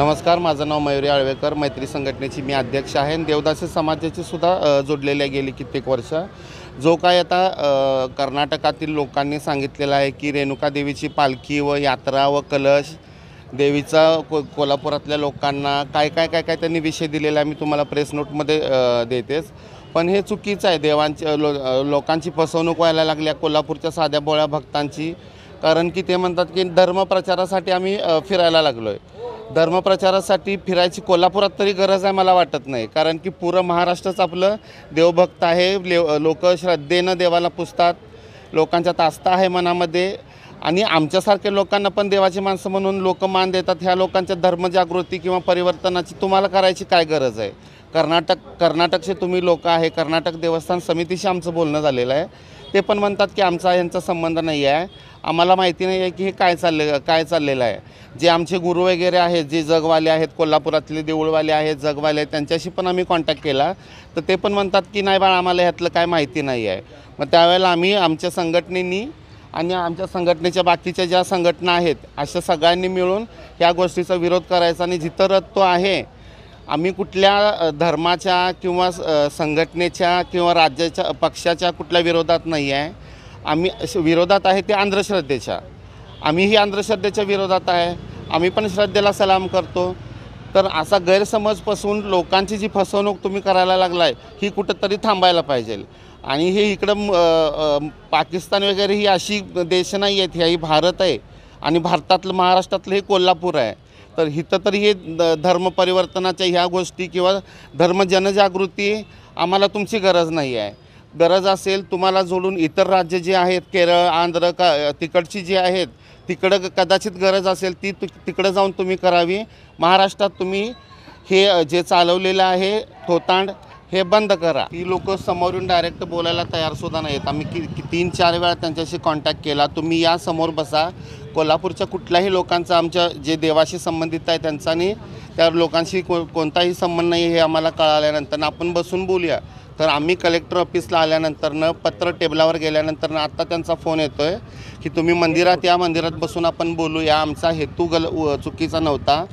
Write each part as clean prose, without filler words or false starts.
नमस्कार, माझं नाव मयुरी आळवेकर, मैत्री संघटनेची मी अध्यक्ष आहे आणि देवदासी समाजाची सुद्धा जोडलेली आहे गेली कित्येक वर्ष। जो काय आता कर्नाटकातील लोकांनी सांगितलेलं आहे की रेणुका देवीची पालखी व यात्रा व कलश देवीचा कोल्हापुरातल्या लोकांना काय त्यांनी विषय दिलेला आहे, मी तुम्हाला प्रेस नोटमध्ये देतेच। पण हे चुकीचं आहे, लोकांची फसवणूक व्हायला लागली कोल्हापूरच्या साध्या बोळ्या भक्तांची। कारण की ते म्हणतात की धर्मप्रचारासाठी आम्ही फिरायला लागलो आहे। धर्मप्रचारासाठी फिरायची कोल्हापुरात तरी गरज आहे मला वाटत नाही, कारण की पूर्ण महाराष्ट्रच आपलं देवभक्त आहे। लोक श्रद्धेनं देवाला पुजतात, लोकांच्यात आस्था आहे मनामध्ये आणि आमच्यासारख्या लोकांना पण देवाची माणसं म्हणून लोक मान देतात। ह्या लोकांच्या धर्मजागृती किंवा परिवर्तनाची तुम्हाला करायची काय गरज आहे? कर्नाटकचे तुम्ही लोक आहे, कर्नाटक देवस्थान समितीशी आमचं बोलणं झालेलं आहे। ते पण म्हणतात की आमचा यांचा संबंध नाही आहे, आम्हाला माहिती नाही आहे की हे काय चाललेलं आहे। जे आमचे गुरु वगैरे आहेत, जे जगवाले आहेत, कोल्हापुरातले देऊळवाले आहेत, जगवाले आहेत, त्यांच्याशी पण आम्ही कॉन्टॅक्ट केला तर ते पण म्हणतात की नाही बाळा, आम्हाला ह्यातलं काय माहिती नाही आहे। मग त्यावेळेला आम्ही आमच्या संघटनेनी आणि आमच्या संघटनेच्या बाकीच्या ज्या संघटना आहेत अशा सगळ्यांनी मिळून ह्या गोष्टीचा विरोध करायचा आणि जिथं रत्तो आहे, आम्ही कुठल्या धर्माच्या किंवा संघटनेच्या किंवा राज्याच्या पक्षाच्या कुठल्या विरोधात नाही आहे। आम्ही विरोधात आहे ते अंधश्रद्धेच्या, आम्हीही अंधश्रद्धेच्या विरोधात आहे। आम्ही पण श्रद्धेला सलाम करतो। तर असा गैरसमजपासून लोकांची जी फसवणूक तुम्ही करायला लागलाय ही कुठंतरी थांबायला पाहिजे। आणि हे इकडं पाकिस्तान वगैरे ही अशी देश नाही आहेत, ही भारत आहे आणि भारतातलं महाराष्ट्रातलं हे कोल्हापूर आहे। तर इथं तरी हे धर्म परिवर्तनाच्या ह्या गोष्टी किंवा धर्म जनजागृती आम्हाला तुमची गरज नाही आहे। गरज असेल तुम्हाला जोडून इतर राज्य जे आहेत, केरळ, आंध्र तिकडची जी आहेत तिकडं कदाचित गरज असेल ती तिकडं जाऊन तुम्ही करावी। महाराष्ट्रात तुम्ही हे जे चालवलेलं आहे थोतांड हे बंद करा। ही लोक समोरून डायरेक्ट बोलायला तयारसुद्धा नाहीत। आम्ही 3-4 वेळा त्यांच्याशी कॉन्टॅक्ट केला, तुम्ही या समोर बसा, कोल्हापूरच्या कुठल्याही लोकांचा आमच्या जे देवाशी संबंधित आहे त्यांचानी त्या लोकांशी कोणताही संबंध नाही हे आम्हाला कळाल्यानंतर आपण बसून बोलूया। तर आम्ही कलेक्टर ऑफिसला आल्यानंतरनं पत्र टेबलावर गेल्यानंतरनं आत्ता त्यांचा फोन येतो आहे की तुम्ही मंदिरात या, मंदिरात बसून आपण बोलूया। आमचा हेतू चुकीचा नव्हता,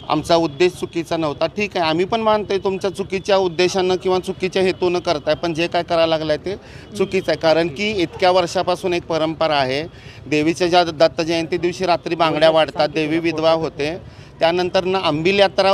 आमचा उद्देश चुकीचा नव्हता। ठीक आहे, आम्ही पण मानतोय तुमच्या चुकीच्या उद्देशानं किंवा चुकीच्या हेतूनं करताय, पण जे काय करायला लागलं आहे ते चुकीचं आहे। कारण की इतक्या वर्षापासून एक परंपरा आहे, देवीच्या ज्या दत्त जयंती दिवशी रात्री बांगड्या वाढतात, देवी विधवा होते, त्यानंतर अंबिल यात्रा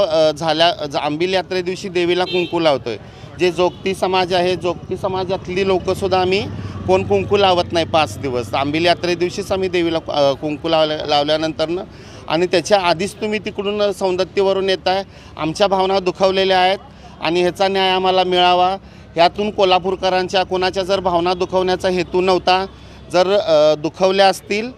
अंबिल यात्रे दिवशी देवीला कुंकू लावतोय। जे जोगती समाज आहे, जोगती समाजातली लोकंसुद्धा आम्ही कोण कुंकू लावत नाही 5 दिवस। अंबिल यात्रे दिवशीच आम्ही देवीला कुंकू लावल्यानंतरनं आणि त्याच्या आधीच तुम्ही तिकडून सौंदत्यवरून येत आहे। आमच्या भावना दुखावलेल्या आहेत आणि ह्याचा न्याय आम्हाला मिळावा। ह्यातून कोल्हापूरकरांच्या कोणाच्या जर भावना दुखवण्याचा हेतू नव्हता, जर दुखवल्या असतील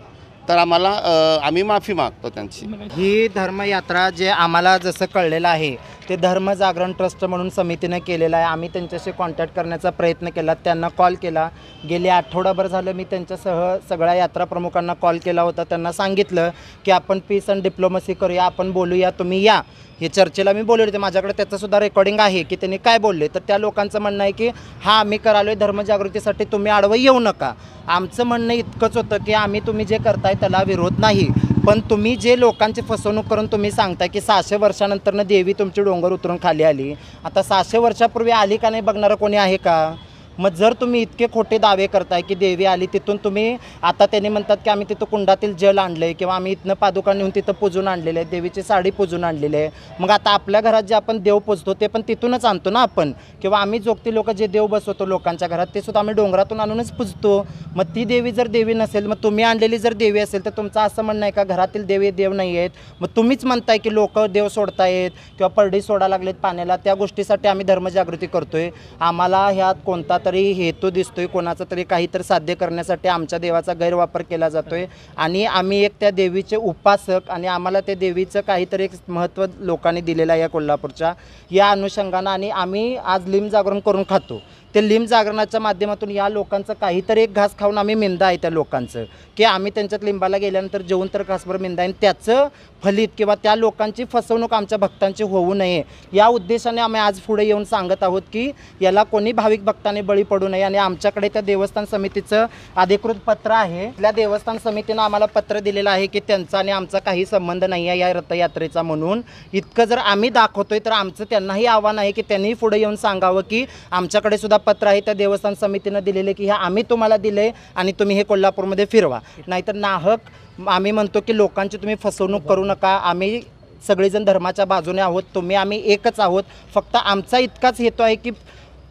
तर आम्ही माफी मागतो त्यांची। ही धर्मयात्रा जे आम्हाला जसं कळलेलं आहे ते धर्म जागरण ट्रस्ट म्हणून समितीने केलेलं आहे। आम्ही त्यांच्याशी कॉन्टॅक्ट करण्याचा प्रयत्न केला, त्यांना कॉल केला। गेले आठवडाभर झालं मी त्यांच्यासह सगळ्या यात्रा प्रमुखांना कॉल केला होता, त्यांना सांगितलं की आपण पीस अँड डिप्लोमसी करूया, आपण बोलूया, तुम्ही या। हे चर्चेला मी बोलले होते, माझ्याकडे त्याचंसुद्धा रेकॉर्डिंग आहे की त्यांनी काय बोलले। तर त्या लोकांचं म्हणणं आहे की हां आम्ही करालो आहे धर्मजागृतीसाठी, तुम्ही आडवं येऊ नका। आमचं म्हणणं इतकंच होतं की आम्ही तुम्ही जे करताय त्याला विरोध नाही, पण तुम्ही जे लोकांची फसवणूक करून तुम्ही सांगताय की 600 वर्षानंतरनं देवी तुमची डोंगर उतरून खाली आली, आता 600 वर्षापूर्वी आली का नाही बघणारं कोणी आहे का? मग जर तुम्ही इतके खोटे दावे करताय की देवी आली, तिथून तुम्ही आता त्यांनी म्हणतात की आम्ही तिथं कुंडातील जल आणलं आहे किंवा आम्ही इथनं पादुका नेऊन तिथं पूजून आणलेलं आहे, देवीची साडी पूजून आणलेली आहे। मग आता आपल्या घरात जे आपण देव पूजतो ते पण तिथूनच आणतो ना आपण, किंवा आम्ही जोगती लोक जे देव बसवतो लोकांच्या घरात ते सुद्धा आम्ही डोंगरातून आणूनच पूजतो। मग ती देवी जर देवी नसेल, मग तुम्ही आणलेली जर देवी असेल तर तुमचं असं म्हणणं आहे का घरातील देव नाही आहेत? मग तुम्हीच म्हणताय की लोक देव सोडतायत किंवा परडी सोडायला लागलेत पाण्याला, त्या गोष्टीसाठी आम्ही धर्मजागृती करतोय। आम्हाला ह्यात कोणता तरी हेतू दिसतोय, कोणाचा तरी काहीतरी साध्य करण्यासाठी आमच्या देवाचा गैरवापर केला जातोय आणि आम्ही एक त्या देवीचे उपासक आणि आम्हाला त्या देवीचं काहीतरी एक महत्त्व लोकांनी दिलेलं आहे या कोल्हापूरच्या, या अनुषंगानं। आणि आम्ही आज लिंब जागरण करून खातो, ते लिंब जागरणाच्या माध्यमातून या लोकांचं काहीतरी एक घास खाऊन आम्ही मिंदा आहे त्या लोकांचं, की आम्ही त्यांच्यात लिंबाला गेल्यानंतर जेवून तर घासभर मिंदा आहे, त्याचं फलित किंवा त्या लोकांची फसवणूक आमच्या भक्तांची होऊ नये या उद्देशाने आम्ही आज पुढे येऊन सांगत आहोत की याला कोणी भाविक भक्तांनी बळी पडू नये। आणि आमच्याकडे त्या देवस्थान समितीचं अधिकृत पत्र आहे। त्या देवस्थान समितीनं आम्हाला पत्र दिलेलं आहे की त्यांचा आणि आमचा काही संबंध नाही आहे या रथयात्रेचा, म्हणून इतकं जर आम्ही दाखवतोय तर आमचं त्यांनाही आव्हान आहे की त्यांनी पुढे येऊन सांगावं की आमच्याकडे सुद्धा पत्र आहे त्या देवस्थान समितीनं दिलेले की हे आम्ही तुम्हाला दिले आणि तुम्ही हे कोल्हापूरमध्ये फिरवा, नाहीतर नाहक आम्ही म्हणतो की लोकांची तुम्ही फसवणूक करू नका। आम्ही सगळेजण धर्माच्या बाजूने आहोत, आम्ही एकच आहोत। फक्त आमचा इतकाच हेतू आहे की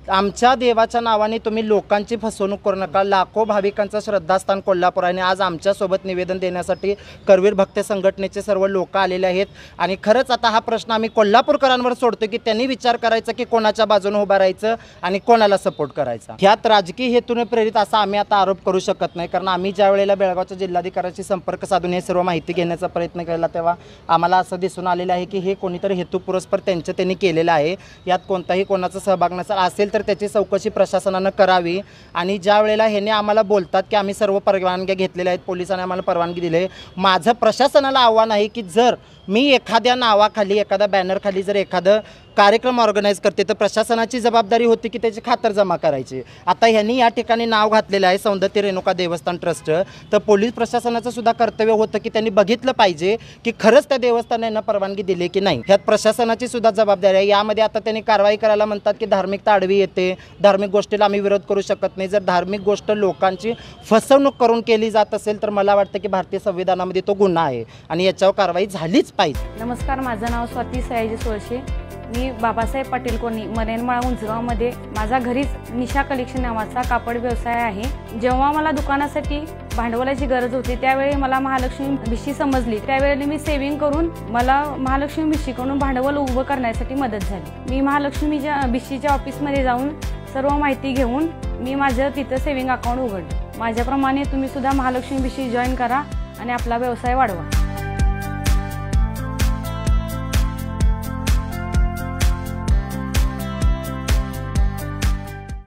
आमच्या देवाच्या नावाने तुम्ही लोकांची फसवणूक करू नका। लाखो भाविकांचं श्रद्धास्थान कोल्हापूर आहे आणि आज आमच्यासोबत निवेदन देण्यासाठी करवीर भक्त संघटनेचे सर्व लोक आलेले आहेत। आणि खरंच आता हा प्रश्न आम्ही कोल्हापूरकरांवर सोडतो की त्यांनी विचार करायचा की कोणाच्या बाजूने उभा राहायचं आणि कोणाला सपोर्ट करायचा। ह्यात राजकीय हेतूने प्रेरित असा आम्ही आता आरोप करू शकत नाही, कारण आम्ही ज्या वेळेला बेळगावच्या जिल्हाधिकाऱ्याशी संपर्क साधून हे सर्व माहिती घेण्याचा प्रयत्न केला तेव्हा आम्हाला असं दिसून आलेलं आहे की हे कोणीतरी हेतुपुरस्पर त्यांनी केलेलं आहे। यात कोणताही कोणाचा सहभाग नसेल, असेल तर त्याची चौकशी प्रशासनानं करावी। आणि ज्या वेळेला ह्याने आम्हाला बोलतात की आम्ही सर्व परवानग्या घेतलेल्या आहेत, पोलिसांनी आम्हाला परवानगी दिली आहे, माझं प्रशासनाला आव्हान आहे की जर मी एखाद्या नावाखाली एखाद्या बॅनरखाली जर एखादं कार्यक्रम ऑर्गनाईज करते तर प्रशासनाची जबाबदारी होती की त्याची खातरजमा करायची। आता ह्यांनी या ठिकाणी नाव घातलेलं आहे सौंदत्य रेणुका देवस्थान ट्रस्ट, तर पोलीस प्रशासनाचं सुद्धा कर्तव्य होतं की त्यांनी बघितलं पाहिजे की खरंच त्या देवस्थानांना परवानगी दिली की नाही, ह्यात प्रशासनाची सुद्धा जबाबदारी आहे। यामध्ये आता त्यांनी कारवाई करायला म्हणतात की धार्मिकता आडवी येते, धार्मिक गोष्टीला आम्ही विरोध करू शकत नाही। जर धार्मिक गोष्ट लोकांची फसवणूक करून केली जात असेल तर मला वाटतं की भारतीय संविधानामध्ये तो गुन्हा आहे आणि याच्यावर कारवाई झालीच पाहिजे। नमस्कार, माझं नाव स्वाती सयाजी सोळशे, मी बाबासाहेब पाटील कॉलनी मनेनमाळा उंचगावमध्ये माझा घरीच निशा कलेक्शन नावाचा कापड व्यवसाय आहे। जेव्हा मला दुकानासाठी भांडवलाची गरज होती त्यावेळी मला महालक्ष्मी भिशी समजली, त्यावेळी मी सेव्हिंग करून मला महालक्ष्मी भिशीकडून भांडवल उभं करण्यासाठी मदत झाली। मी महालक्ष्मीच्या भिशीच्या ऑफिसमध्ये जाऊन सर्व माहिती घेऊन मी माझं तिथं सेव्हिंग अकाउंट उघडलं। माझ्याप्रमाणे तुम्ही सुद्धा महालक्ष्मी भिशी जॉईन करा आणि आपला व्यवसाय वाढवा।